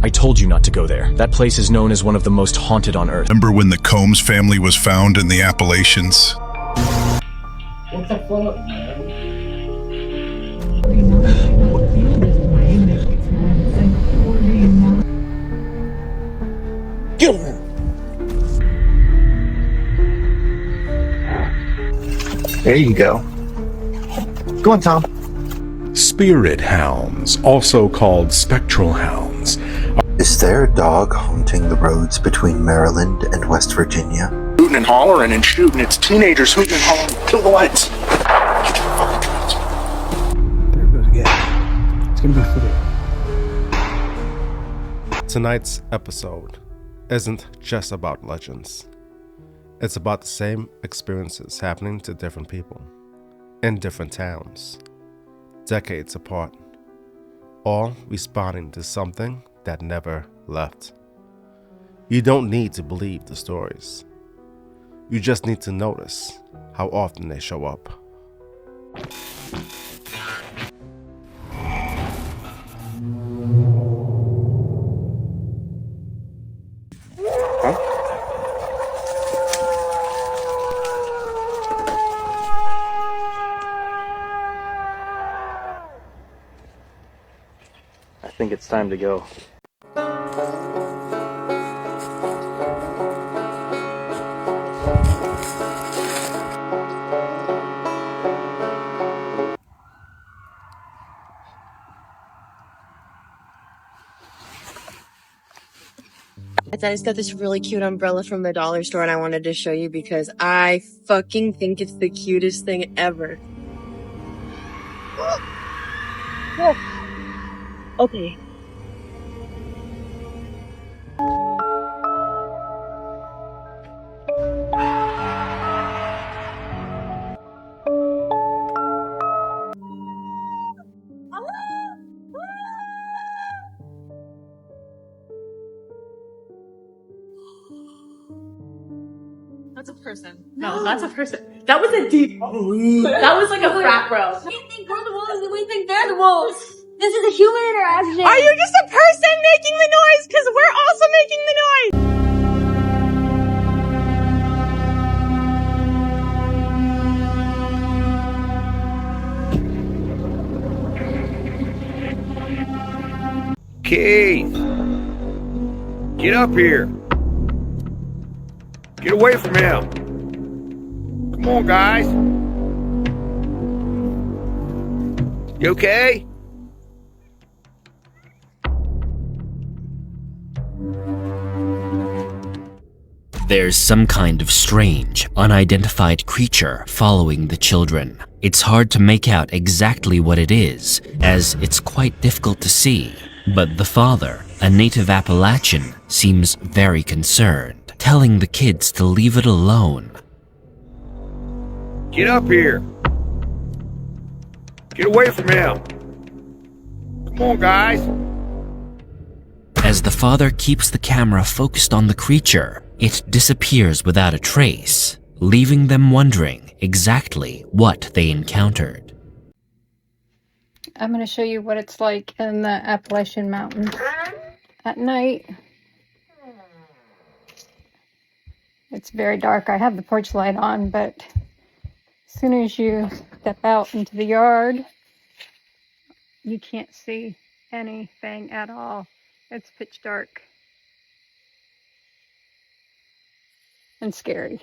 I told you not to go there. That place is known as one of the most haunted on Earth. Remember when the Combs family was found in the Appalachians? What the fuck, man? Get over here. There you go. Go on, Tom. Spirit hounds, also called spectral hounds. Is there a dog haunting the roads between Maryland and West Virginia? Hooting and hollering and shooting. It's teenagers hooting and hollering. Kill the lights. There it goes again. It's gonna be footage. Tonight's episode isn't just about legends. It's about the same experiences happening to different people in different towns, decades apart, all responding to something that never left. You don't need to believe the stories. You just need to notice how often they show up. I think it's time to go. I just got this really cute umbrella from the dollar store and I wanted to show you because I fucking think it's the cutest thing ever. Okay. That's a person. No, that's a person. That was a deep. That was like a frat bro. We think we're the wolves and we think they're the wolves. This is a human interaction. Are you just a person making the noise? Because we're also making the noise. Keith! Get up here! Get away from him! Come on, guys! You okay? There's some kind of strange, unidentified creature following the children. It's hard to make out exactly what it is, as it's quite difficult to see. But the father, a native Appalachian, seems very concerned, telling the kids to leave it alone. Get up here! Get away from him! Come on, guys! As the father keeps the camera focused on the creature, it disappears without a trace, leaving them wondering exactly what they encountered. I'm going to show you what it's like in the Appalachian mountains at night. It's very dark. I have the porch light on, but as soon as you step out into the yard, you can't see anything at all. It's pitch dark and scary.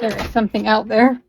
There is something out there.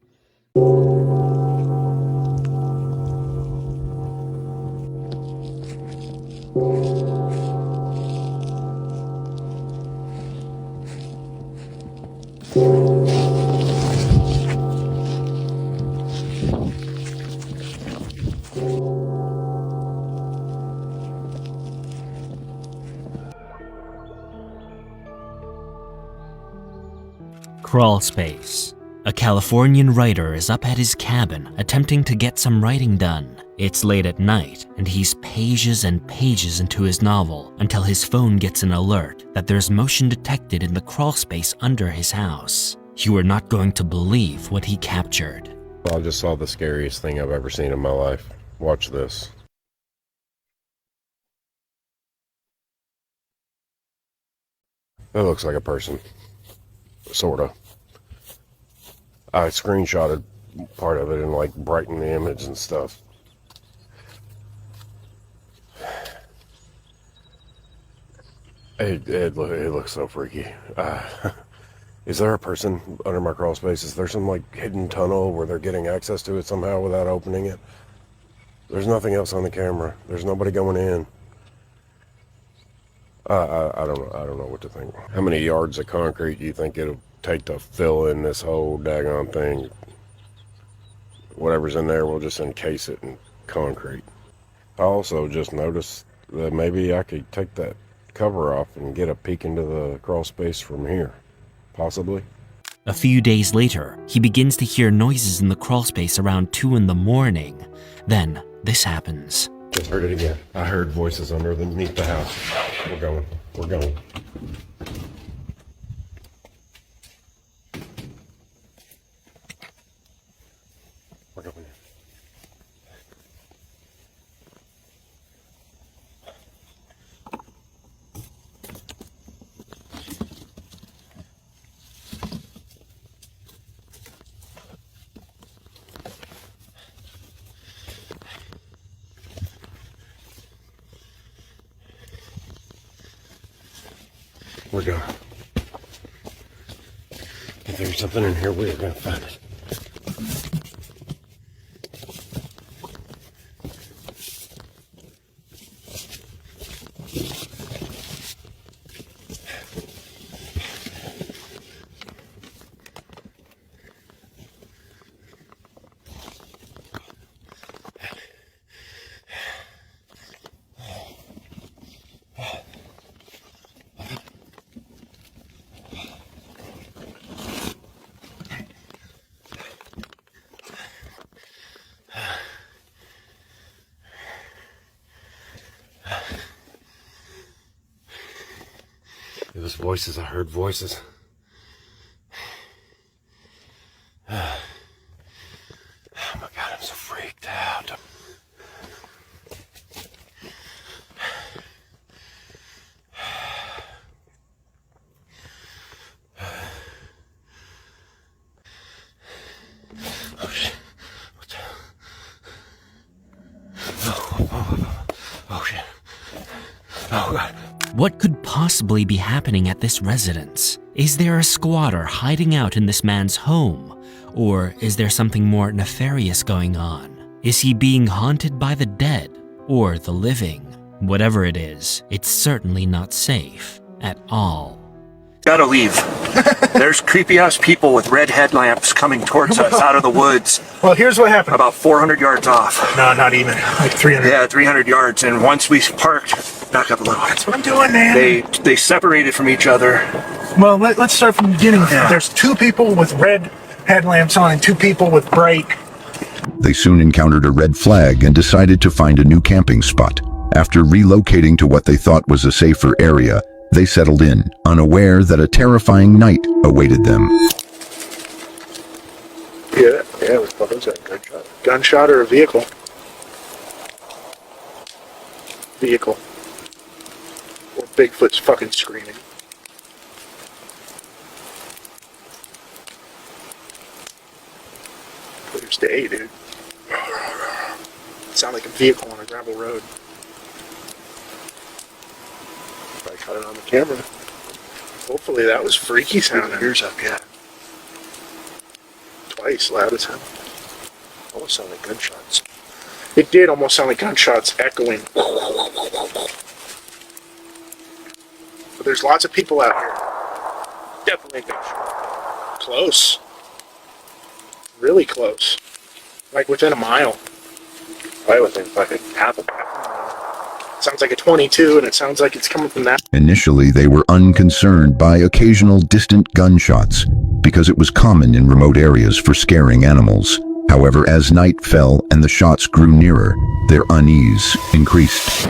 Crawl space. A Californian writer is up at his cabin attempting to get some writing done. It's late at night, and he's pages and pages into his novel until his phone gets an alert that there's motion detected in the crawl space under his house. You are not going to believe what he captured. I just saw the scariest thing I've ever seen in my life. Watch this. That looks like a person. Sorta. I screenshotted part of it and like brightened the image and stuff. It looks so freaky. Is there a person under my crawl space? Is there some like hidden tunnel where they're getting access to it somehow without opening it? There's nothing else on the camera. There's nobody going in. I don't know what to think. How many yards of concrete do you think it'll take to fill in this whole daggone thing? Whatever's in there, we'll just encase it in concrete. I also just noticed that maybe I could take that cover off and get a peek into the crawl space from here. Possibly. A few days later, he begins to hear noises in the crawl space around 2 in the morning. Then, this happens. Just heard it again. I heard voices underneath the house. We're going. We're going. We're going. We're going. If there's something in here, we're gonna find it. It was voices. I heard voices. Oh my God, I'm so freaked out. Oh shit. What the? Oh shit. Oh God. What could possibly be happening at this residence? Is there a squatter hiding out in this man's home? Or is there something more nefarious going on? Is he being haunted by the dead or the living? Whatever it is, it's certainly not safe at all. Gotta leave. There's creepy ass people with red headlamps coming towards us out of the woods. Well, here's what happened. About 400 yards off. No, not even. Like 300. Yeah, 300 yards. And once we parked, back up a little. That's what I'm doing, man. They separated from each other. Well, let's start from the beginning. Yeah. There's 2 people with red headlamps on and 2 people with bright. They soon encountered a red flag and decided to find a new camping spot. After relocating to what they thought was a safer area, they settled in, unaware that a terrifying night awaited them. Yeah, what was that? Gunshot? Gunshot or a vehicle? Vehicle. Or Bigfoot's fucking screaming. Clear as day, dude. Sound like a vehicle on a gravel road. I caught it on the camera. Hopefully that was freaky sounding. Ears up, yeah. Twice, loud as hell. Almost sounded like gunshots. It did almost sound like gunshots echoing. But there's lots of people out here. Definitely a gunshot. Close. Really close. Like within a mile. Probably within fucking half a mile. Sounds like a 22, and it sounds like it's coming from that. Initially, they were unconcerned by occasional distant gunshots, because it was common in remote areas for scaring animals. However, as night fell and the shots grew nearer, their unease increased.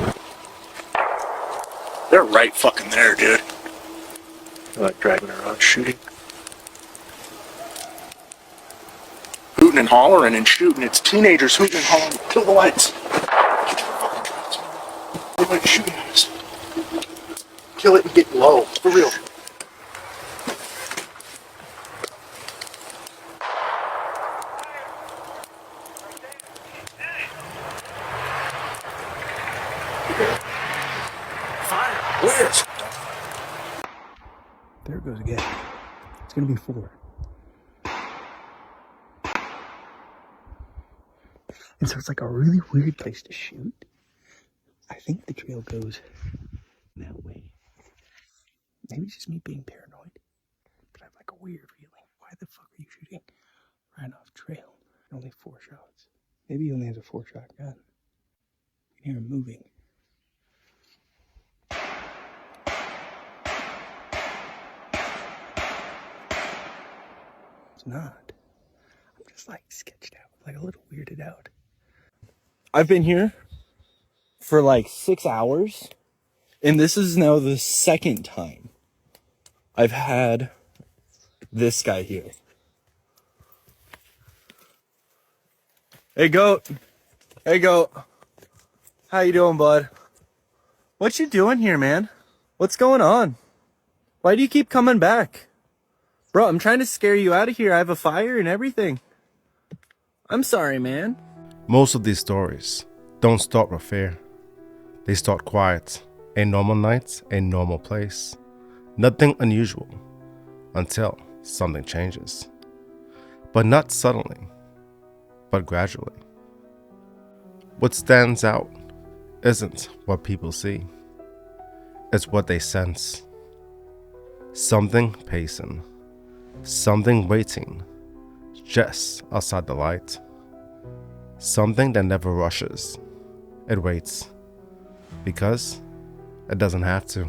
They're right fucking there, dude. They're like dragging around shooting. hooting and hollering and shooting. It's teenagers hooting and hollering. Kill the lights. Everybody's shooting at us. Kill it and get low. For real. Fire. Where? There it goes again. It's gonna be 4. And so it's like a really weird place to shoot. I think the trail goes that way. Maybe it's just me being paranoid, but I have like a weird feeling. Why the fuck are you shooting right off trail? Only 4 shots. Maybe he only has a 4-shot gun. You can hear him moving. It's not. I'm just like sketched out, like a little weirded out. I've been here for like 6 hours, and this is now the 2nd time I've had this guy here. Hey, goat. Hey, goat. How you doing, bud? What you doing here, man? What's going on? Why do you keep coming back? Bro, I'm trying to scare you out of here. I have a fire and everything. I'm sorry, man. Most of these stories don't start with fear. They start quiet. A normal night, a normal place. Nothing unusual until something changes. But not suddenly, but gradually. What stands out isn't what people see. It's what they sense. Something pacing. Something waiting just outside the light. Something that never rushes. It waits because it doesn't have to.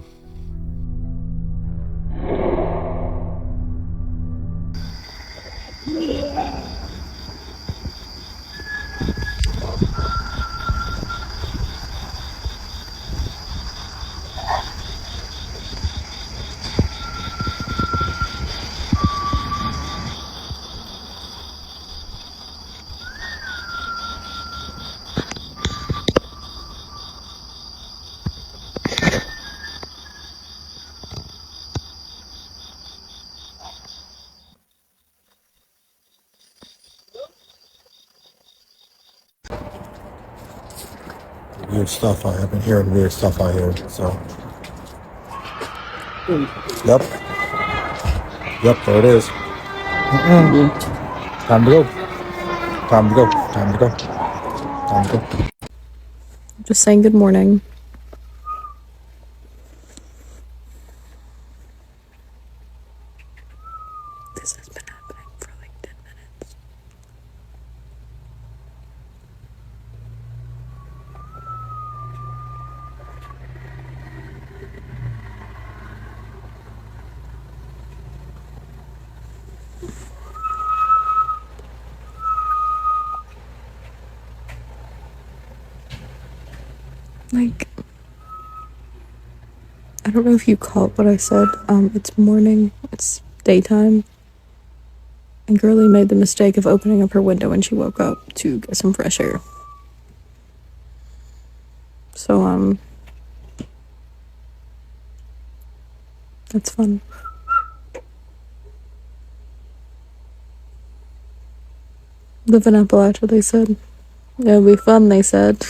Weird stuff. I've been hearing weird stuff out here, so. Yep, there it is. Time to go. Time to go. Time to go. Time to go. Just saying good morning. This has been happening for like 10 minutes. Like, I don't know if you caught what I said. It's morning, it's daytime, and Girlie made the mistake of opening up her window when she woke up to get some fresh air. So, that's fun. Live in Appalachia, they said. It'll be fun, they said.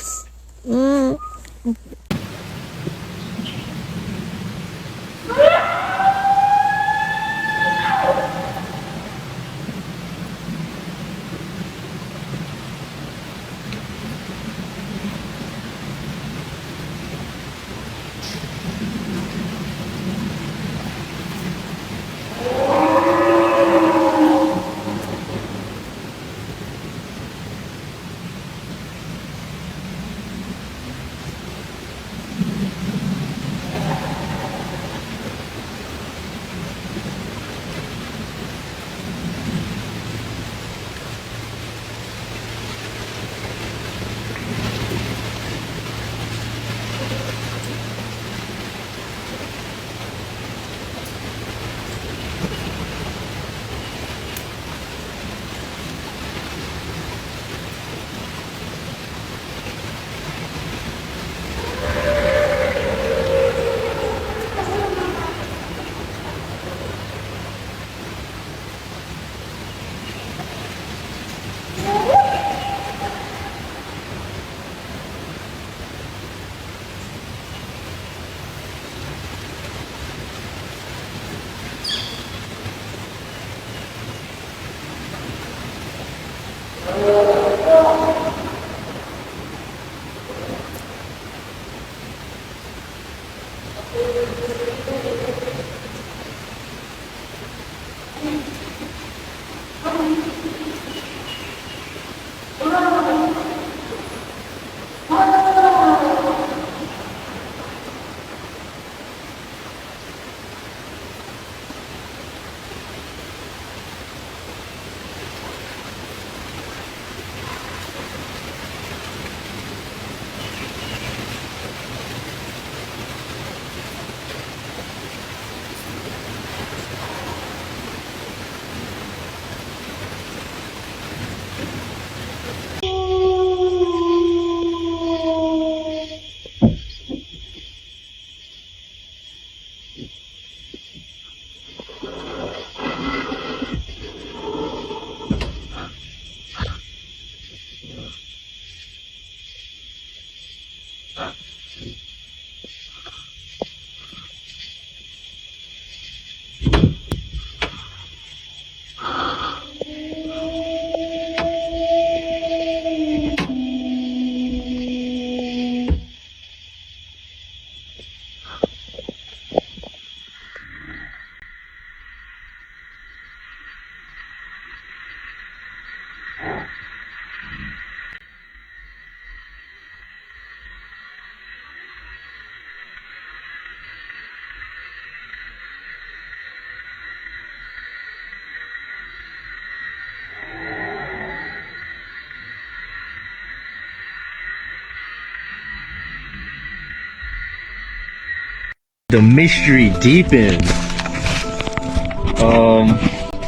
The mystery deepens.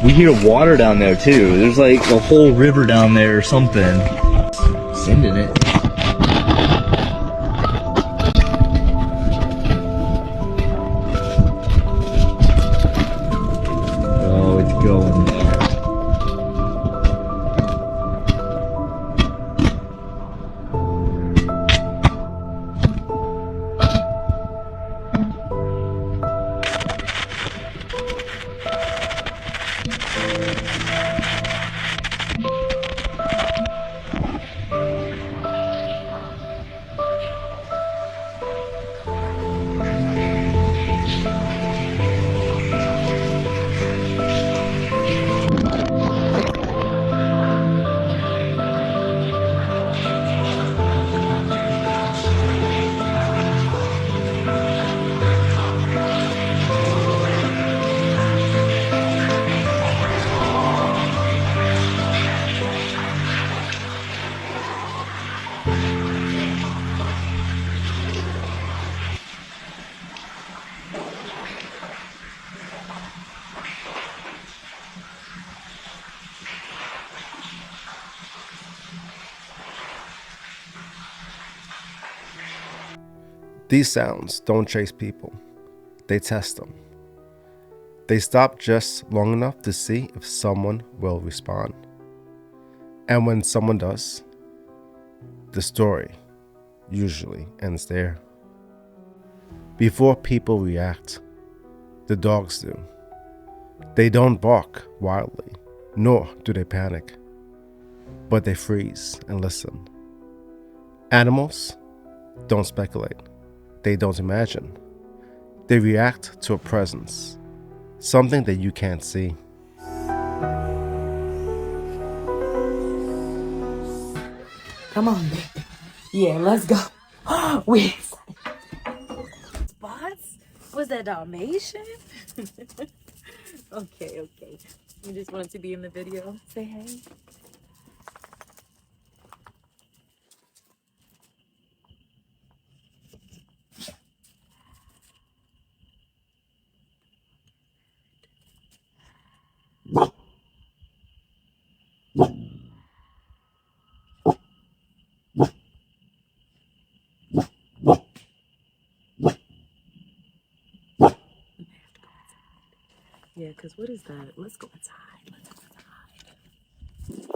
We hear water down there too. There's like a whole river down there or something. Sending it. Oh, it's going there. These sounds don't chase people, they test them. They stop just long enough to see if someone will respond. And when someone does, the story usually ends there. Before people react, the dogs do. They don't bark wildly, nor do they panic, but they freeze and listen. Animals don't speculate. They don't imagine. They react to a presence, something that you can't see. Come on, baby. Yeah, let's go. We spots? Was that Dalmatian? Okay. You just wanted to be in the video. Say hey. Yeah, because what is that? Let's go inside. It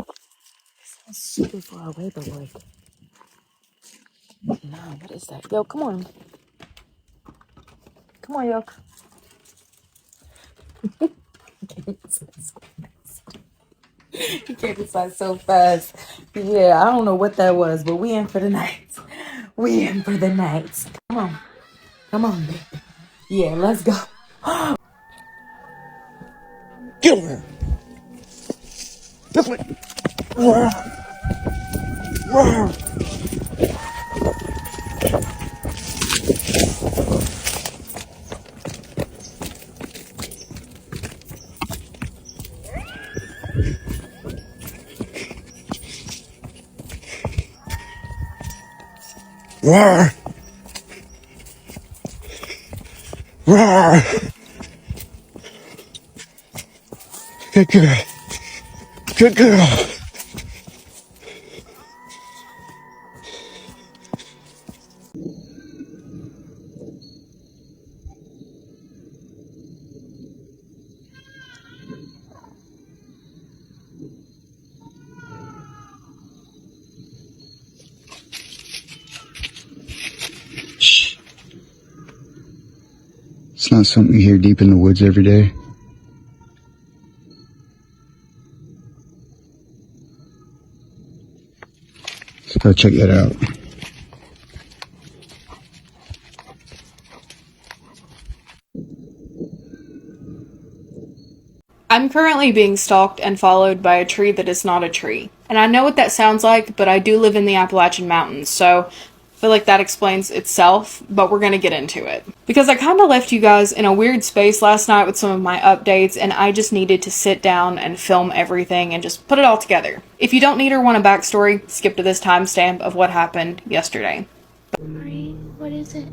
sounds super far away, but like, nah, what is that? Yo, come on. Come on, yo. You can't decide so fast. Yeah, I don't know what that was, but we in for the night. We in for the night. Come on. Come on, baby. Yeah, let's go. Get over here. This way. Roar. Roar. Good girl. Good girl. It's not something you hear deep in the woods every day. So go check that out. I'm currently being stalked and followed by a tree that is not a tree. And I know what that sounds like, but I do live in the Appalachian Mountains, so I feel like that explains itself, but we're gonna get into it. Because I kinda left you guys in a weird space last night with some of my updates, and I just needed to sit down and film everything and just put it all together. If you don't need or want a backstory, skip to this timestamp of what happened yesterday. What is it?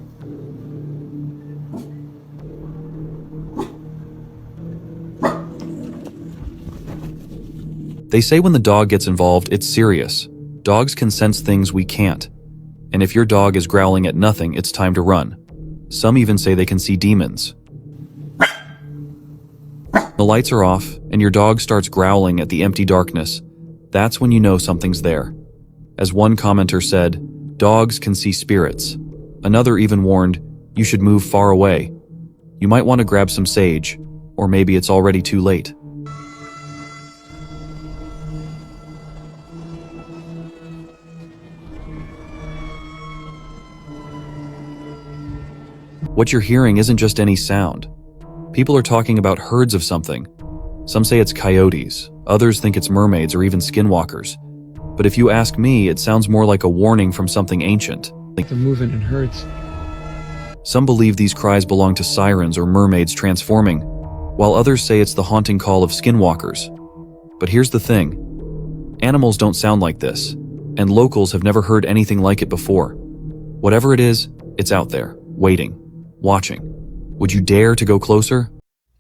They say when the dog gets involved, it's serious. Dogs can sense things we can't. And if your dog is growling at nothing, it's time to run. Some even say they can see demons. The lights are off, and your dog starts growling at the empty darkness. That's when you know something's there. As one commenter said, dogs can see spirits. Another even warned, you should move far away. You might want to grab some sage, or maybe it's already too late. What you're hearing isn't just any sound. People are talking about herds of something. Some say it's coyotes, others think it's mermaids or even skinwalkers. But if you ask me, it sounds more like a warning from something ancient. They're moving in herds. Some believe these cries belong to sirens or mermaids transforming, while others say it's the haunting call of skinwalkers. But here's the thing. Animals don't sound like this, and locals have never heard anything like it before. Whatever it is, it's out there, waiting. Watching. Would you dare to go closer?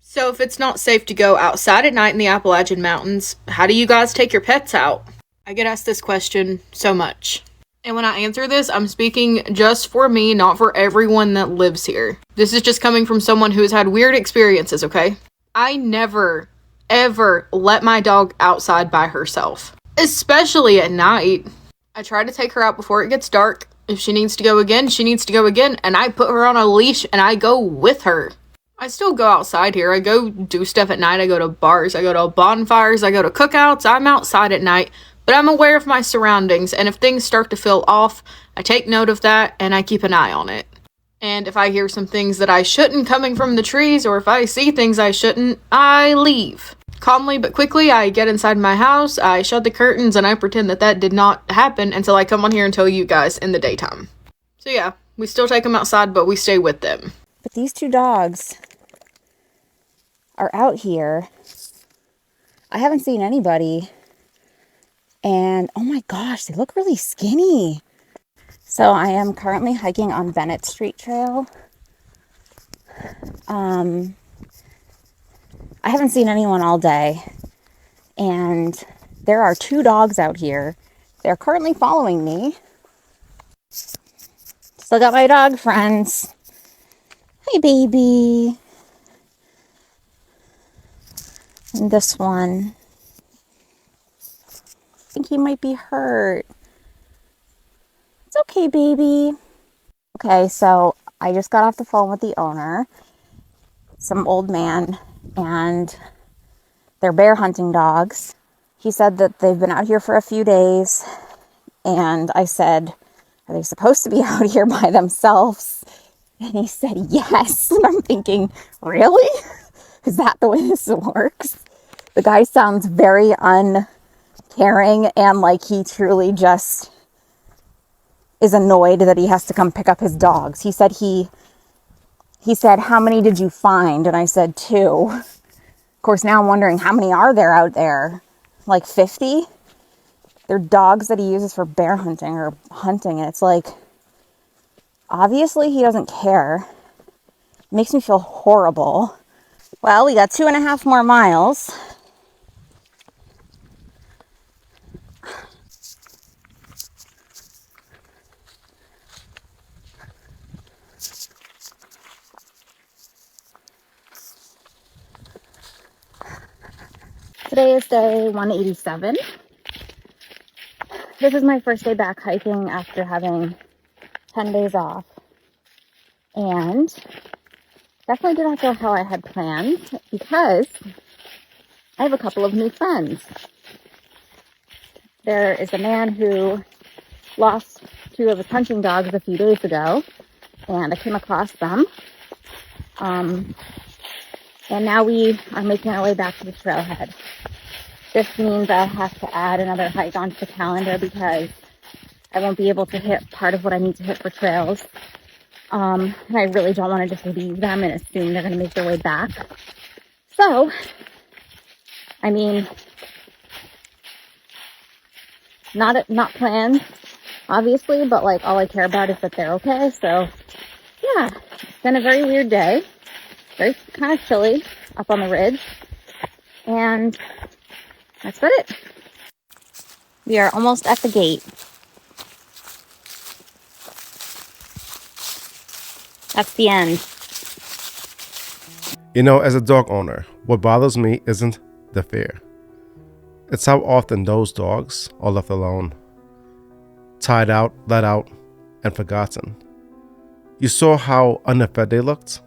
So if it's not safe to go outside at night in the Appalachian Mountains, how do you guys take your pets out? I get asked this question so much. And when I answer this, I'm speaking just for me, not for everyone that lives here. This is just coming from someone who has had weird experiences, okay? I never, ever let my dog outside by herself. Especially at night. I try to take her out before it gets dark. If she needs to go again, she needs to go again, and I put her on a leash and I go with her. I still go outside here. I go do stuff at night. I go to bars. I go to bonfires. I go to cookouts. I'm outside at night, but I'm aware of my surroundings, and if things start to feel off, I take note of that and I keep an eye on it. And if I hear some things that I shouldn't coming from the trees, or if I see things I shouldn't, I leave. Calmly but quickly, I get inside my house, I shut the curtains, and I pretend that that did not happen until I come on here and tell you guys in the daytime. So yeah, we still take them outside, but we stay with them. But these two dogs are out here. I haven't seen anybody. And oh my gosh, they look really skinny. So I am currently hiking on Bennett Street Trail. I haven't seen anyone all day, and there are two dogs out here. They're currently following me. Still got my dog friends. Hi, baby. And this one, I think he might be hurt. It's okay, baby. Okay, so I just got off the phone with the owner, some old man, and they're bear hunting dogs. He said that they've been out here for a few days, and I said, are they supposed to be out here by themselves? And he said, yes. And I'm thinking, really? Is that the way this works? The guy sounds very uncaring and like he truly just is annoyed that he has to come pick up his dogs. He said, how many did you find? And I said, 2. Of course, now I'm wondering, how many are there out there? Like 50? They're dogs that he uses for bear hunting or hunting. And it's like, obviously he doesn't care. It makes me feel horrible. Well, we got 2.5 more miles. Today is day 187. This is my first day back hiking after having 10 days off. And definitely did not go how I had planned because I have a couple of new friends. There is a man who lost 2 of his hunting dogs a few days ago, and I came across them. And now we are making our way back to the trailhead. This means I'll have to add another hike onto the calendar because I won't be able to hit part of what I need to hit for trails. And I really don't want to just leave them and assume they're going to make their way back. So, I mean, not planned, obviously, but like all I care about is that they're okay. So, yeah, it's been a very weird day. Very kind of chilly up on the ridge. And that's about it. We are almost at the gate. That's the end. You know, as a dog owner, what bothers me isn't the fear. It's how often those dogs are left alone, tied out, let out, and forgotten. You saw how unfed they looked?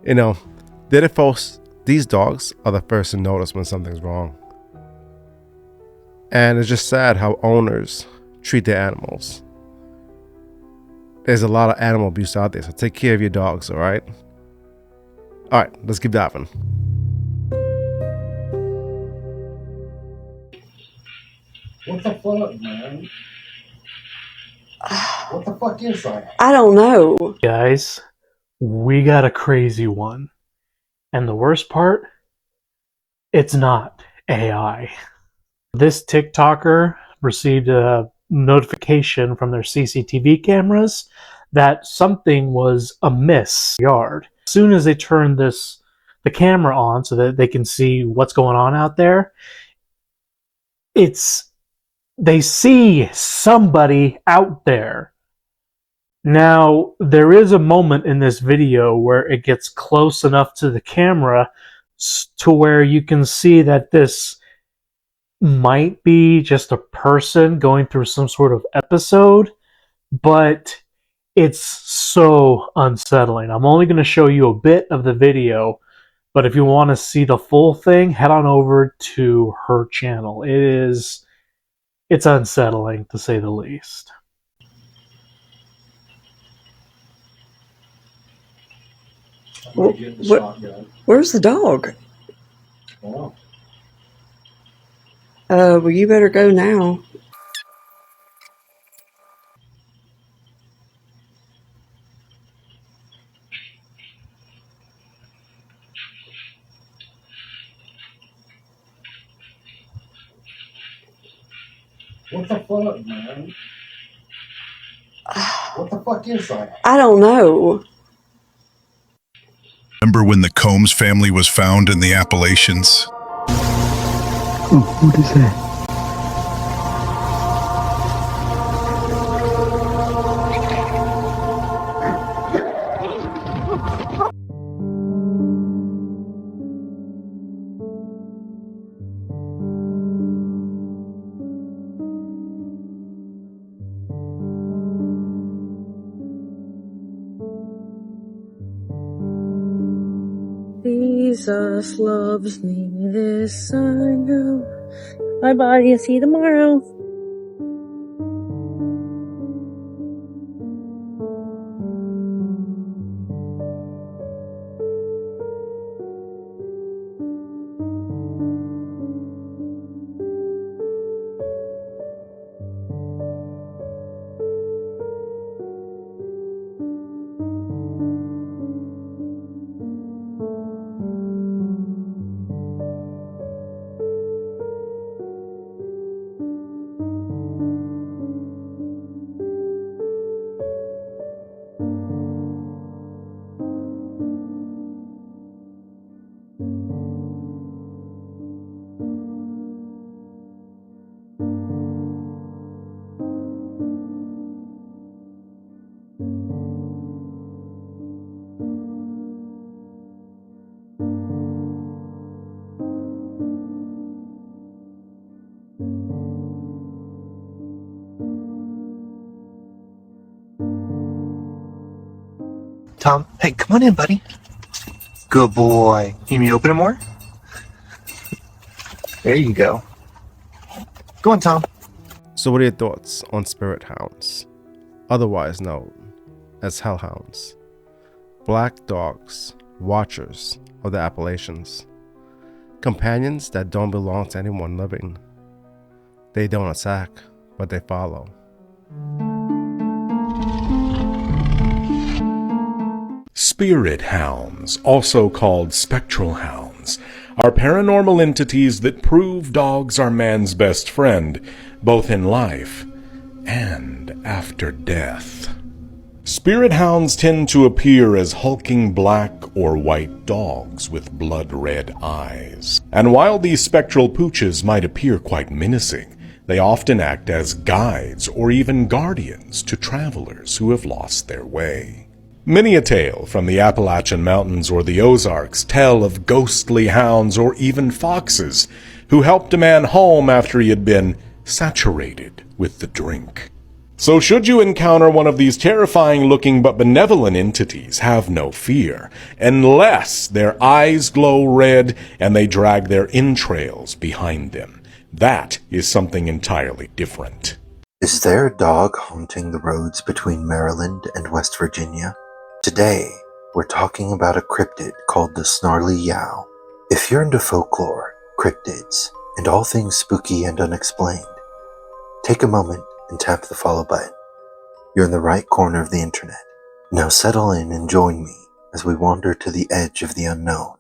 You know, these dogs are the first to notice when something's wrong. And it's just sad how owners treat their animals. There's a lot of animal abuse out there, so take care of your dogs, alright? Alright, let's keep diving. What the fuck, man? What the fuck is that? I don't know. Guys, we got a crazy one. And the worst part, it's not AI. This TikToker received a notification from their CCTV cameras that something was amiss in the yard. As soon as they turn the camera on so that they can see what's going on out there, they see somebody out there. Now, there is a moment in this video where it gets close enough to the camera to where you can see that this might be just a person going through some sort of episode, but it's so unsettling. I'm only going to show you a bit of the video, but if you want to see the full thing, head on over to her channel. It's unsettling, to say the least. Where's the dog? Wow. Well, you better go now. What the fuck, man? What the fuck is that? I don't know. Remember when the Combs family was found in the Appalachians? Oh, what is that? These Jesus loves me, this I know. Bye bye, see you tomorrow. Tom, hey, come on in, buddy. Good boy. You need me to open it more? There you go. Go on, Tom. So what are your thoughts on spirit hounds, otherwise known as hellhounds? Black dogs, watchers of the Appalachians, companions that don't belong to anyone living. They don't attack, but they follow. Spirit hounds, also called spectral hounds, are paranormal entities that prove dogs are man's best friend, both in life and after death. Spirit hounds tend to appear as hulking black or white dogs with blood-red eyes. And while these spectral pooches might appear quite menacing, they often act as guides or even guardians to travelers who have lost their way. Many a tale from the Appalachian Mountains or the Ozarks tell of ghostly hounds or even foxes who helped a man home after he had been saturated with the drink. So should you encounter one of these terrifying-looking but benevolent entities, have no fear, unless their eyes glow red and they drag their entrails behind them. That is something entirely different. Is there a dog haunting the roads between Maryland and West Virginia? Today, we're talking about a cryptid called the Snarly Yow. If you're into folklore, cryptids, and all things spooky and unexplained, take a moment and tap the follow button. You're in the right corner of the internet. Now settle in and join me as we wander to the edge of the unknown.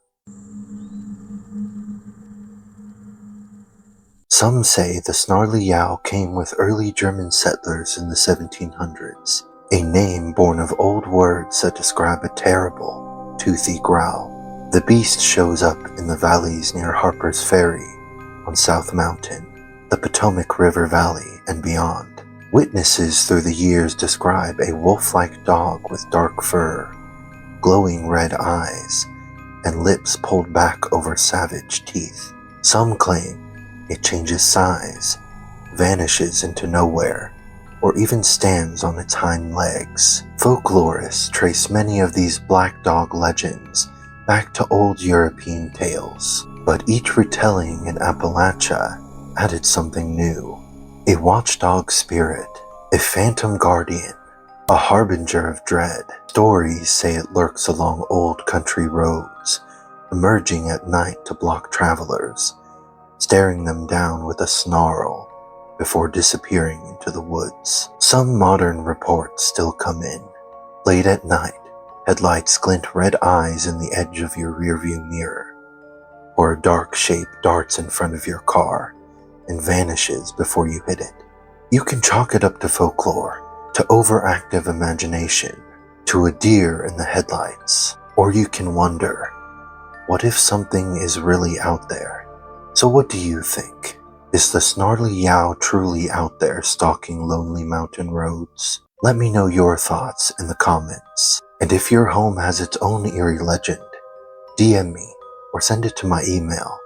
Some say the Snarly Yow came with early German settlers in the 1700s, a name born of old words that describe a terrible, toothy growl. The beast shows up in the valleys near Harper's Ferry, on South Mountain, the Potomac River Valley, and beyond. Witnesses through the years describe a wolf-like dog with dark fur, glowing red eyes, and lips pulled back over savage teeth. Some claim it changes size, vanishes into nowhere, or even stands on its hind legs. Folklorists trace many of these black dog legends back to old European tales, but each retelling in Appalachia added something new. A watchdog spirit, a phantom guardian, a harbinger of dread. Stories say it lurks along old country roads, emerging at night to block travelers, staring them down with a snarl before disappearing into the woods. Some modern reports still come in. Late at night, headlights glint red eyes in the edge of your rearview mirror, or a dark shape darts in front of your car and vanishes before you hit it. You can chalk it up to folklore, to overactive imagination, to a deer in the headlights, or you can wonder, what if something is really out there? So what do you think? Is the Snarly Yow truly out there stalking lonely mountain roads? Let me know your thoughts in the comments. And if your home has its own eerie legend, DM me or send it to my email.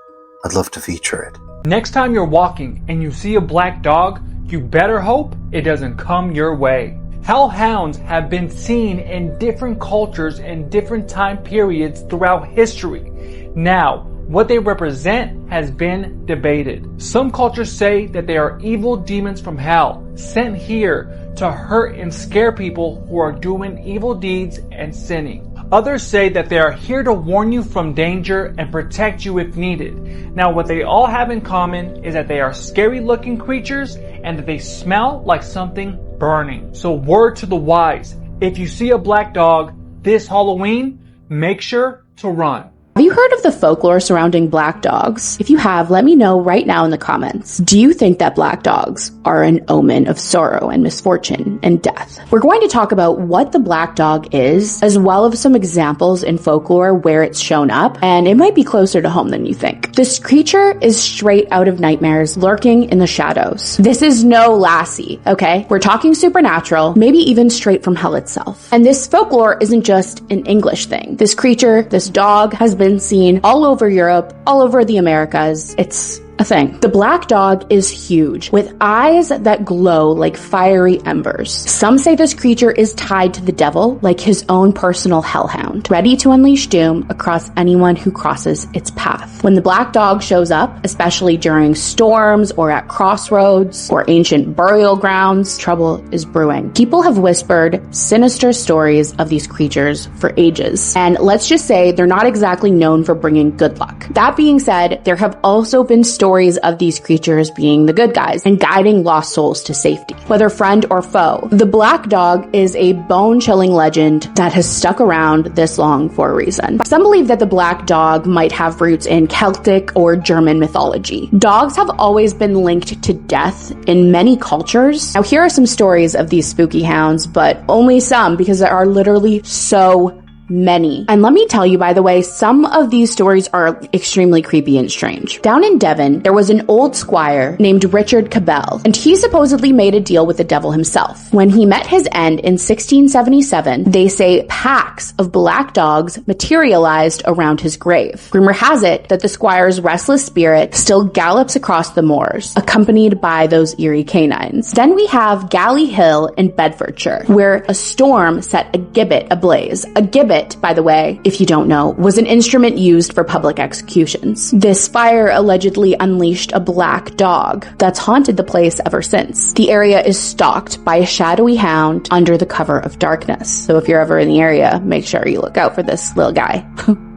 I'd love to feature it. Next time you're walking and you see a black dog, you better hope it doesn't come your way. Hellhounds have been seen in different cultures and different time periods throughout history. Now, what they represent has been debated. Some cultures say that they are evil demons from hell, sent here to hurt and scare people who are doing evil deeds and sinning. Others say that they are here to warn you from danger and protect you if needed. Now, what they all have in common is that they are scary looking creatures and that they smell like something burning. So word to the wise, if you see a black dog this Halloween, make sure to run. Have you heard of the folklore surrounding black dogs? If you have, let me know right now in the comments. Do you think that black dogs are an omen of sorrow and misfortune and death? We're going to talk about what the black dog is, as well as some examples in folklore where it's shown up, and it might be closer to home than you think. This creature is straight out of nightmares, lurking in the shadows. This is no Lassie, okay? We're talking supernatural, maybe even straight from hell itself. And this folklore isn't just an English thing. This creature, this dog, has been seen all over Europe, all over the Americas. It's a thing. The black dog is huge, with eyes that glow like fiery embers. Some say this creature is tied to the devil, like his own personal hellhound, ready to unleash doom across anyone who crosses its path. When the black dog shows up, especially during storms or at crossroads or ancient burial grounds, trouble is brewing. People have whispered sinister stories of these creatures for ages, and let's just say they're not exactly known for bringing good luck. That being said, there have also been stories of these creatures being the good guys and guiding lost souls to safety, whether friend or foe. The black dog is a bone-chilling legend that has stuck around this long for a reason. Some believe that the black dog might have roots in Celtic or German mythology. Dogs have always been linked to death in many cultures. Now, here are some stories of these spooky hounds, but only some, because there are literally so many. And let me tell you, by the way, some of these stories are extremely creepy and strange. Down in Devon, there was an old squire named Richard Cabell, and he supposedly made a deal with the devil himself. When he met his end in 1677, they say packs of black dogs materialized around his grave. Rumor has it that the squire's restless spirit still gallops across the moors, accompanied by those eerie canines. Then we have Galley Hill in Bedfordshire, where a storm set a gibbet ablaze. A gibbet, by the way, if you don't know, was an instrument used for public executions. This fire allegedly unleashed a black dog that's haunted the place ever since. The area is stalked by a shadowy hound under the cover of darkness. So if you're ever in the area, make sure you look out for this little guy.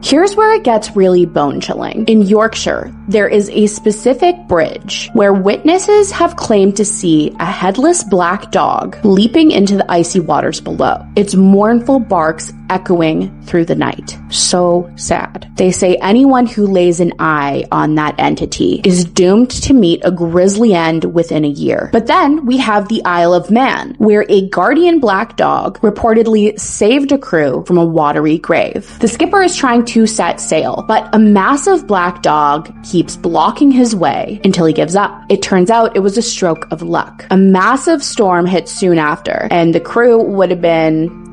Here's where it gets really bone-chilling. In Yorkshire, there is a specific bridge where witnesses have claimed to see a headless black dog leaping into the icy waters below. Its mournful barks echoing through the night. So sad. They say anyone who lays an eye on that entity is doomed to meet a grisly end within a year. But then we have the Isle of Man, where a guardian black dog reportedly saved a crew from a watery grave. The skipper is trying to set sail, but a massive black dog keeps blocking his way until he gives up. It turns out it was a stroke of luck. A massive storm hit soon after, and the crew would have been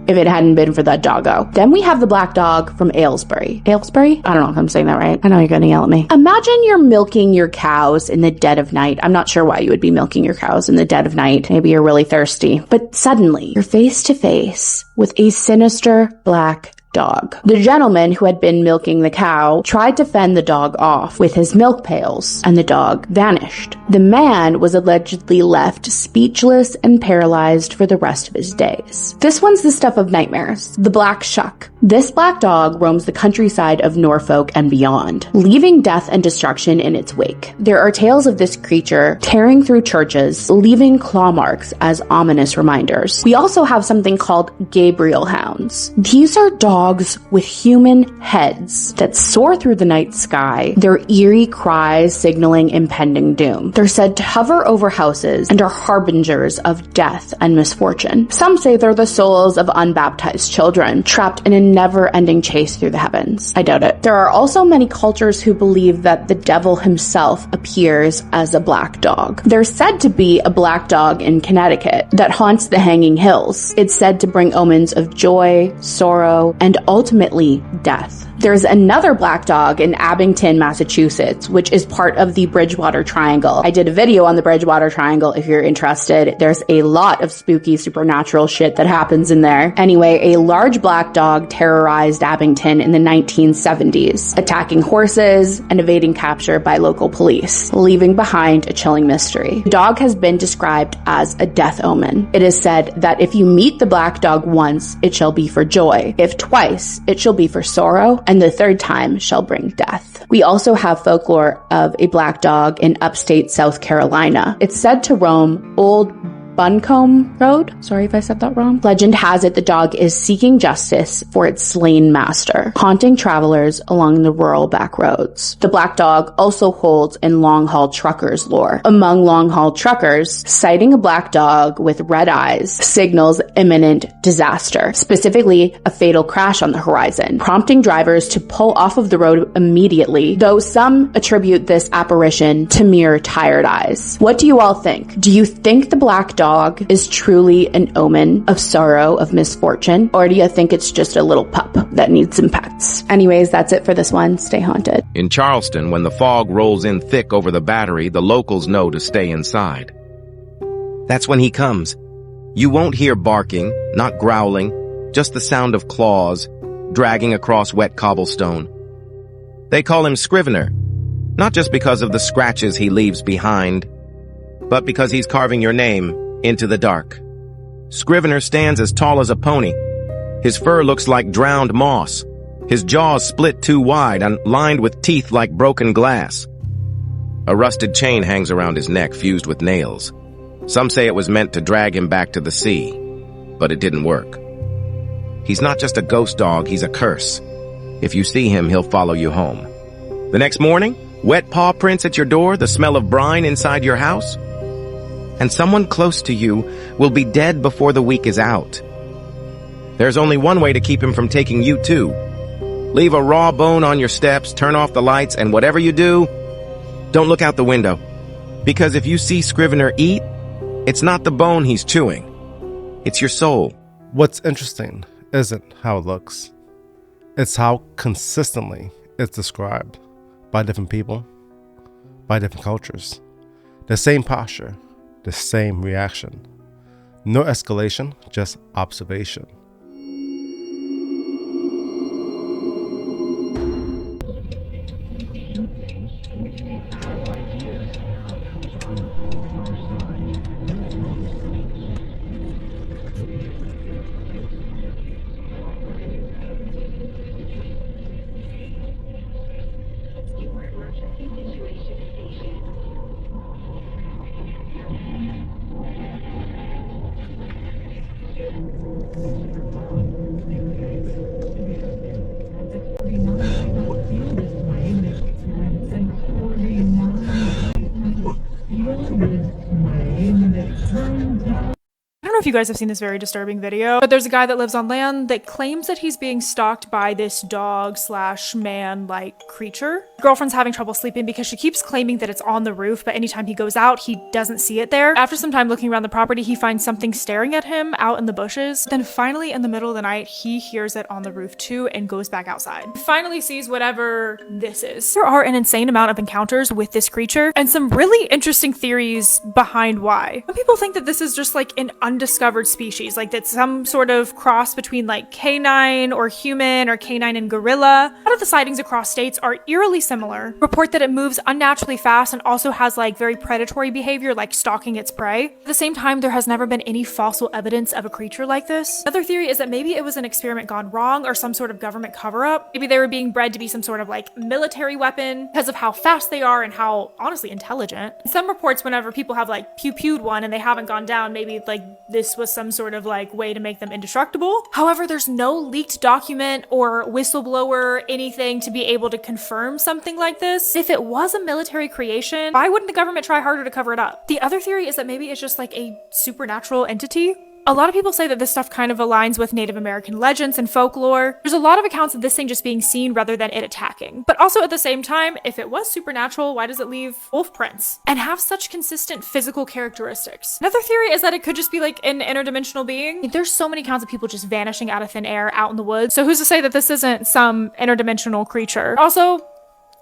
if it hadn't been for that doggo. Then we have the black dog from Aylesbury. Aylesbury? I don't know if I'm saying that right. I know you're gonna yell at me. Imagine you're milking your cows in the dead of night. I'm not sure why you would be milking your cows in the dead of night. Maybe you're really thirsty. But suddenly, you're face to face with a sinister black dog. The gentleman who had been milking the cow tried to fend the dog off with his milk pails, and the dog vanished. The man was allegedly left speechless and paralyzed for the rest of his days. This one's the stuff of nightmares. The black shuck. This black dog roams the countryside of Norfolk and beyond, leaving death and destruction in its wake. There are tales of this creature tearing through churches, leaving claw marks as ominous reminders. We also have something called Gabriel hounds. These are dogs with human heads that soar through the night sky, their eerie cries signaling impending doom. They're said to hover over houses and are harbingers of death and misfortune. Some say they're the souls of unbaptized children, trapped in a never-ending chase through the heavens. I doubt it. There are also many cultures who believe that the devil himself appears as a black dog. There's said to be a black dog in Connecticut that haunts the hanging hills. It's said to bring omens of joy, sorrow, and ultimately death. There's another black dog in Abington, Massachusetts, which is part of the Bridgewater Triangle. I did a video on the Bridgewater Triangle if you're interested. There's a lot of spooky supernatural shit that happens in there. Anyway, a large black dog terrorized Abington in the 1970s, attacking horses and evading capture by local police, leaving behind a chilling mystery. The dog has been described as a death omen. It is said that if you meet the black dog once, it shall be for joy. If twice, it shall be for sorrow, and the third time shall bring death. We also have folklore of a black dog in upstate South Carolina. It's said to roam Old Buncombe Road. Sorry if I said that wrong. Legend has it the dog is seeking justice for its slain master, haunting travelers along the rural back roads. The black dog also holds in long-haul truckers lore. Among long-haul truckers, sighting a black dog with red eyes signals imminent disaster, specifically a fatal crash on the horizon, prompting drivers to pull off of the road immediately, though some attribute this apparition to mere tired eyes. What do you all think? Do you think the black dog is truly an omen of sorrow, of misfortune, or do you think it's just a little pup that needs some pets? Anyways, that's it for this one. Stay haunted. In Charleston, when the fog rolls in thick over the battery, the locals know to stay inside. That's when he comes. You won't hear barking, not growling, just the sound of claws dragging across wet cobblestone. They call him Scrivener, not just because of the scratches he leaves behind, but because he's carving your name into the dark. Scrivener stands as tall as a pony. His fur looks like drowned moss. His jaws split too wide and lined with teeth like broken glass. A rusted chain hangs around his neck, fused with nails. Some say it was meant to drag him back to the sea, but it didn't work. He's not just a ghost dog, he's a curse. If you see him, he'll follow you home. The next morning, wet paw prints at your door, the smell of brine inside your house, and someone close to you will be dead before the week is out. There's only one way to keep him from taking you too. Leave a raw bone on your steps, turn off the lights, and whatever you do, don't look out the window. Because if you see Scrivener eat, it's not the bone he's chewing. It's your soul. What's interesting isn't how it looks. It's how consistently it's described by different people, by different cultures. The same posture, the same reaction. No escalation, just observation. I don't know if you guys have seen this very disturbing video, but there's a guy that lives on land that claims that he's being stalked by this dog slash man-like creature. Girlfriend's having trouble sleeping because she keeps claiming that it's on the roof, but anytime he goes out, he doesn't see it there. After some time looking around the property, he finds something staring at him out in the bushes. Then finally in the middle of the night, he hears it on the roof too and goes back outside. He finally sees whatever this is. There are an insane amount of encounters with this creature and some really interesting theories behind why. Some people think that this is just like an undiscovered species, like that's some sort of cross between like canine or human or canine and gorilla. A lot of the sightings across states are eerily similar. Report that it moves unnaturally fast and also has like very predatory behavior, like stalking its prey. At the same time, there has never been any fossil evidence of a creature like this. Another theory is that maybe it was an experiment gone wrong or some sort of government cover-up. Maybe they were being bred to be some sort of like military weapon because of how fast they are and how honestly intelligent. In some reports, whenever people have like pew-pewed one and they haven't gone down, maybe like this was some sort of like way to make them indestructible. However, there's no leaked document or whistleblower, anything to be able to confirm something like this. If it was a military creation, why wouldn't the government try harder to cover it up? The other theory is that maybe it's just like a supernatural entity. A lot of people say that this stuff kind of aligns with Native American legends and folklore. There's a lot of accounts of this thing just being seen rather than it attacking. But also at the same time, if it was supernatural, why does it leave wolf prints and have such consistent physical characteristics? Another theory is that it could just be like an interdimensional being. There's so many accounts of people just vanishing out of thin air out in the woods. So who's to say that this isn't some interdimensional creature? Also,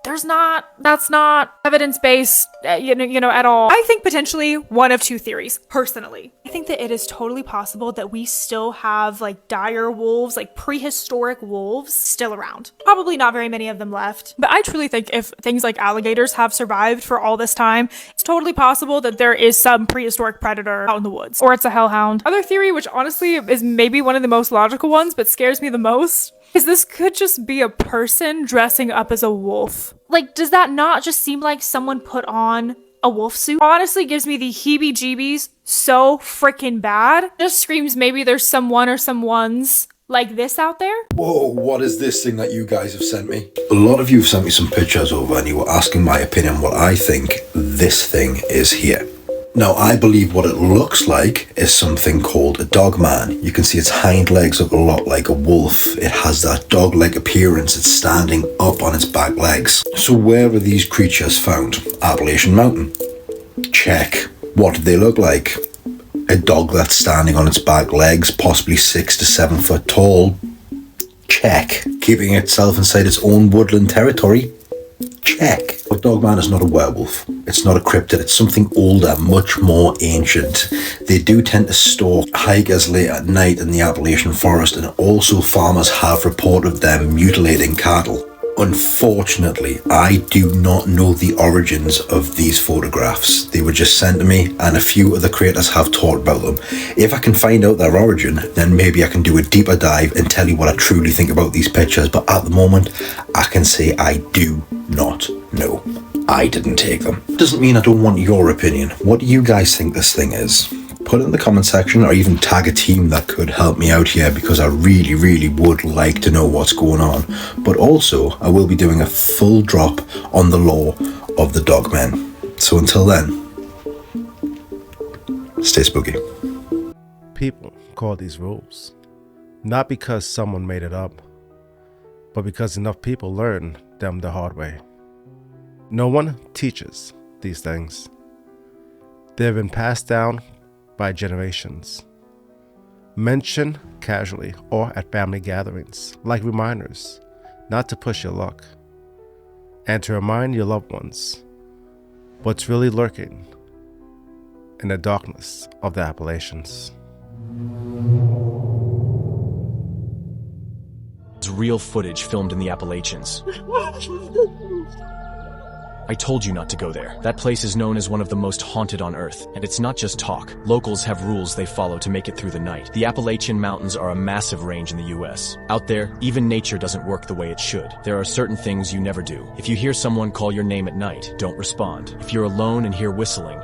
that's not evidence-based, you know, at all. I think potentially one of two theories, personally. I think that it is totally possible that we still have like dire wolves, like prehistoric wolves still around. Probably not very many of them left. But I truly think if things like alligators have survived for all this time, it's totally possible that there is some prehistoric predator out in the woods. Or it's a hellhound. Other theory, which honestly is maybe one of the most logical ones, but scares me the most, is this could just be a person dressing up as a wolf. Like, does that not just seem like someone put on a wolf suit? Honestly gives me the heebie-jeebies so freaking bad. Just screams maybe there's someone or some ones like this out there. Whoa, what is this thing that you guys have sent me? A lot of you have sent me some pictures over and you were asking my opinion what I think this thing is here. Now, I believe what it looks like is something called a Dogman. You can see its hind legs look a lot like a wolf. It has that dog-like appearance. It's standing up on its back legs. So where are these creatures found? Appalachian Mountain. Check. What do they look like? A dog that's standing on its back legs, possibly 6 to 7 foot tall. Check. Keeping itself inside its own woodland territory. Check. But Dogman is not a werewolf. It's not a cryptid. It's something older, much more ancient. They do tend to stalk hikers late at night in the Appalachian forest, and also farmers have reported them mutilating cattle. Unfortunately, I do not know the origins of these photographs. They were just sent to me, and a few of the creators have talked about them. If I can find out their origin, then maybe I can do a deeper dive and tell you what I truly think about these pictures, but at the moment, I can say I do not know. I didn't take them. Doesn't mean I don't want your opinion. What do you guys think this thing is? Put it in the comment section, or even tag a team that could help me out here, because I really would like to know what's going on. But also, I will be doing a full drop on the lore of the Dogmen. So until then, stay spooky. People call these rules, not because someone made it up, but because enough people learn them the hard way. No one teaches these things. They've been passed down by generations. Mention casually or at family gatherings, like reminders, not to push your luck, and to remind your loved ones what's really lurking in the darkness of the Appalachians. It's real footage filmed in the Appalachians. I told you not to go there. That place is known as one of the most haunted on Earth. And it's not just talk. Locals have rules they follow to make it through the night. The Appalachian Mountains are a massive range in the US. Out there, even nature doesn't work the way it should. There are certain things you never do. If you hear someone call your name at night, don't respond. If you're alone and hear whistling,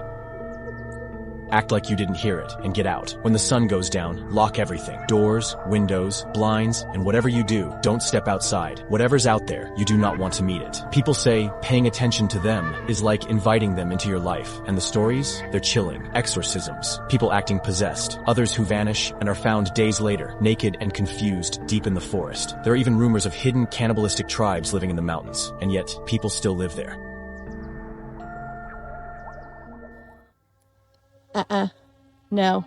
act like you didn't hear it and get out. When the sun goes down, lock everything. Doors, windows, blinds, and whatever you do, don't step outside. Whatever's out there, you do not want to meet it. People say paying attention to them is like inviting them into your life. And the stories? They're chilling. Exorcisms. People acting possessed. Others who vanish and are found days later, naked and confused, deep in the forest. There are even rumors of hidden cannibalistic tribes living in the mountains. And yet, people still live there. No.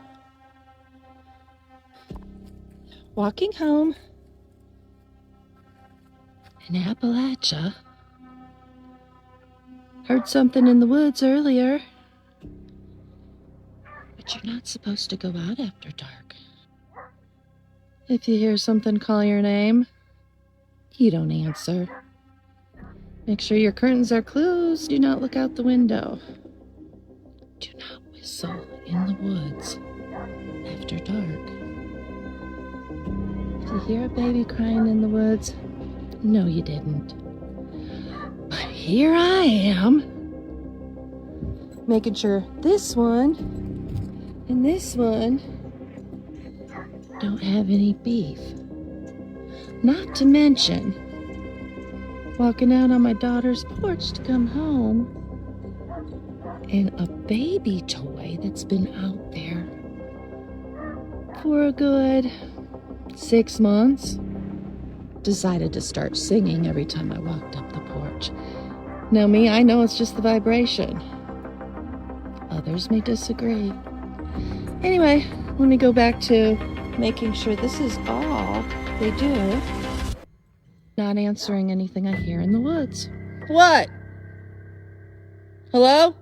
Walking home in Appalachia. Heard something in the woods earlier. But you're not supposed to go out after dark. If you hear something call your name, you don't answer. Make sure your curtains are closed. Do not look out the window. Do not whistle in the woods after dark. If you hear a baby crying in the woods, no, you didn't. But here I am, making sure this one and this one don't have any beef. Not to mention walking out on my daughter's porch to come home, and a baby toy that's been out there for a good 6 months decided to start singing every time I walked up the porch. Now me, I know it's just the vibration. Others may disagree. Anyway, let me go back to making sure this is all they do. Not answering anything I hear in the woods. What? Hello?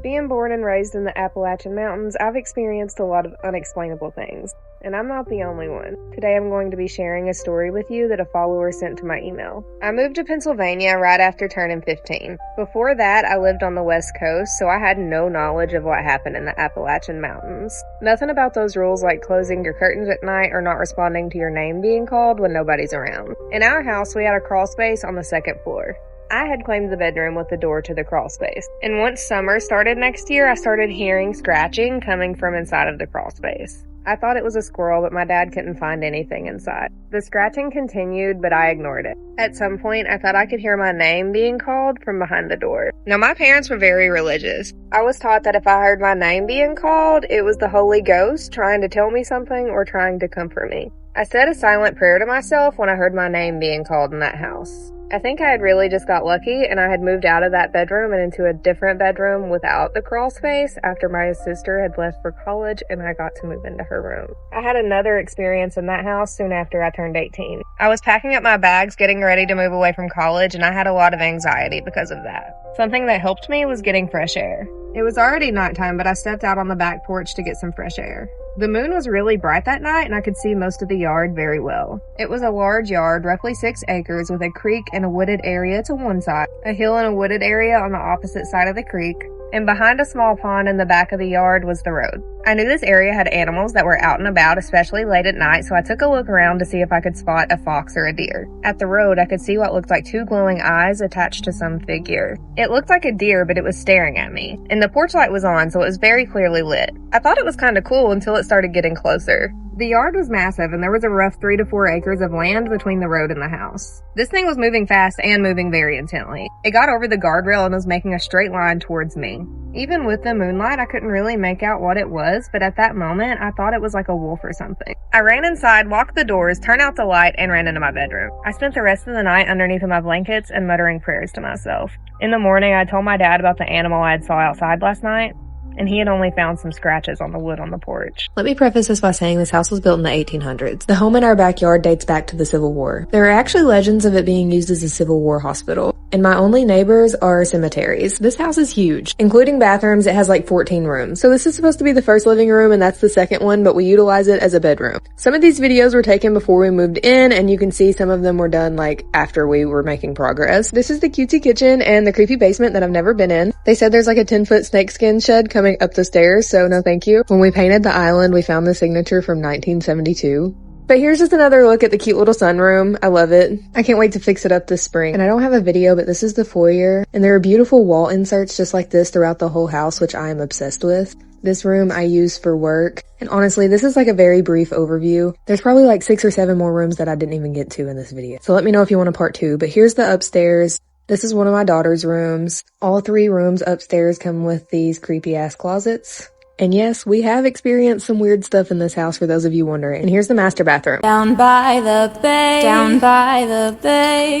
Being born and raised in the Appalachian Mountains, I've experienced a lot of unexplainable things, and I'm not the only one. Today I'm going to be sharing a story with you that a follower sent to my email. I moved to Pennsylvania right after turning 15. Before that, I lived on the West Coast, so I had no knowledge of what happened in the Appalachian Mountains. Nothing about those rules like closing your curtains at night or not responding to your name being called when nobody's around. In our house, we had a crawl space on the second floor. I had claimed the bedroom with the door to the crawl space, and once summer started next year, I started hearing scratching coming from inside of the crawl space. I thought it was a squirrel, but my dad couldn't find anything inside. The scratching continued, but I ignored it. At some point, I thought I could hear my name being called from behind the door. Now, my parents were very religious. I was taught that if I heard my name being called, it was the Holy Ghost trying to tell me something or trying to comfort me. I said a silent prayer to myself when I heard my name being called in that house. I think I had really just got lucky and I had moved out of that bedroom and into a different bedroom without the crawl space after my sister had left for college and I got to move into her room. I had another experience in that house soon after I turned 18. I was packing up my bags, getting ready to move away from college, and I had a lot of anxiety because of that. Something that helped me was getting fresh air. It was already nighttime, but I stepped out on the back porch to get some fresh air. The moon was really bright that night and I could see most of the yard very well. It was a large yard, roughly 6 acres, with a creek and a wooded area to one side, a hill and a wooded area on the opposite side of the creek, and behind a small pond in the back of the yard was the road. I knew this area had animals that were out and about, especially late at night, so I took a look around to see if I could spot a fox or a deer. At the road, I could see what looked like 2 glowing eyes attached to some figure. It looked like a deer, but it was staring at me, and the porch light was on, so it was very clearly lit. I thought it was kind of cool until it started getting closer. The yard was massive, and there was a rough 3 to 4 acres of land between the road and the house. This thing was moving fast and moving very intently. It got over the guardrail and was making a straight line towards me. Even with the moonlight, I couldn't really make out what it was, but at that moment, I thought it was like a wolf or something. I ran inside, locked the doors, turned out the light, and ran into my bedroom. I spent the rest of the night underneath my blankets and muttering prayers to myself. In the morning, I told my dad about the animal I had saw outside last night, and he had only found some scratches on the wood on the porch. Let me preface this by saying this house was built in the 1800s. The home in our backyard dates back to the Civil War. There are actually legends of it being used as a Civil War hospital. And my only neighbors are cemeteries. This house is huge. Including bathrooms, it has like 14 rooms. So this is supposed to be the first living room and that's the second one, but we utilize it as a bedroom. Some of these videos were taken before we moved in, and you can see some of them were done like after we were making progress. This is the cutesy kitchen and the creepy basement that I've never been in. They said there's like a 10-foot snakeskin shed coming up the stairs, so no thank you. When we painted the island, we found the signature from 1972. But here's just another look at the cute little sunroom. I love it. I can't wait to fix it up this spring. And I don't have a video, but this is the foyer. And there are beautiful wall inserts just like this throughout the whole house, which I am obsessed with. This room I use for work. And honestly, this is like a very brief overview. There's probably like 6 or 7 more rooms that I didn't even get to in this video. So let me know if you want a part 2. But here's the upstairs. This is one of my daughter's rooms. All 3 rooms upstairs come with these creepy ass closets. And yes, we have experienced some weird stuff in this house for those of you wondering. And here's the master bathroom. Down by the bay,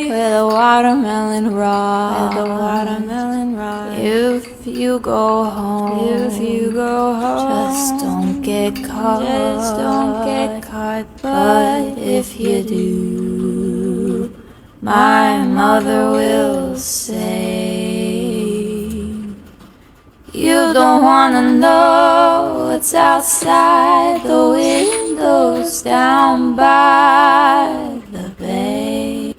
where the watermelon rocks, If you go home, just don't get caught, But if you do, my mother will say, you don't wanna know what's outside the windows down by the bay.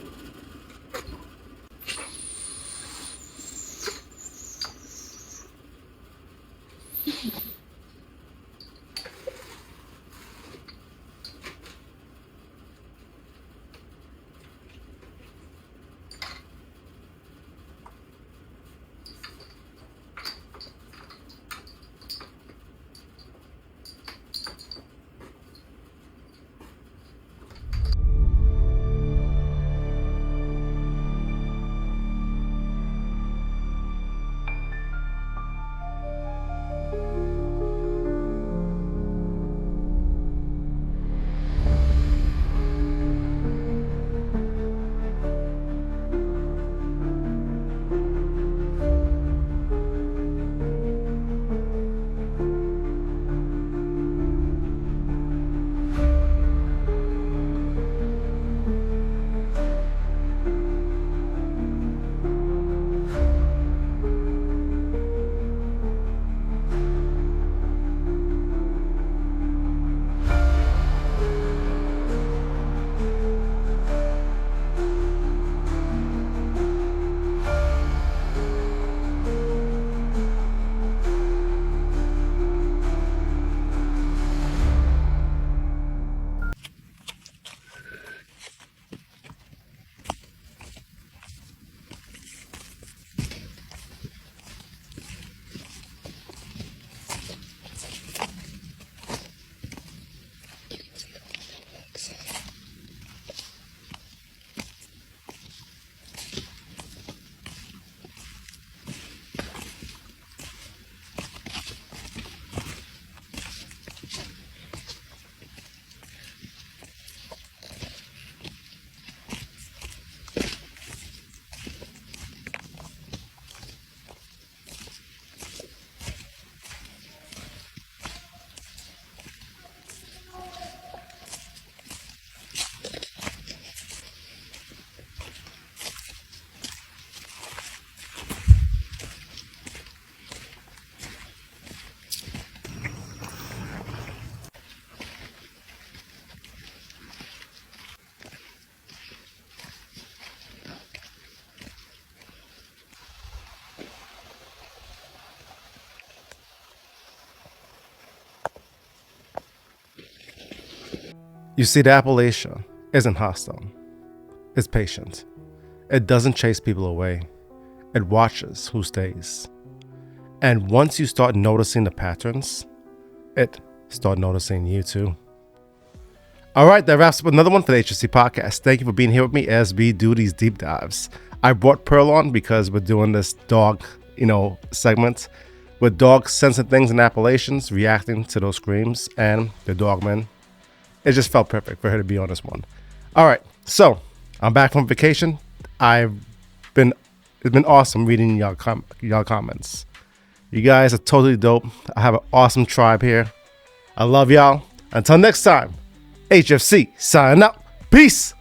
You see, the Appalachia isn't hostile. It's patient. It doesn't chase people away. It watches who stays. And once you start noticing the patterns, it start noticing you too. All right, that wraps up another one for the HFC podcast. Thank you for being here with me as we do these deep dives. I brought Pearl on because we're doing this dog, segment with dogs sensing things in Appalachians, reacting to those screams, and the Dogman. It just felt perfect for her to be on this one. All right, so I'm back from vacation. It's been awesome reading y'all comments. You guys are totally dope. I have an awesome tribe here. I love y'all. Until next time, HFC signing out. Peace.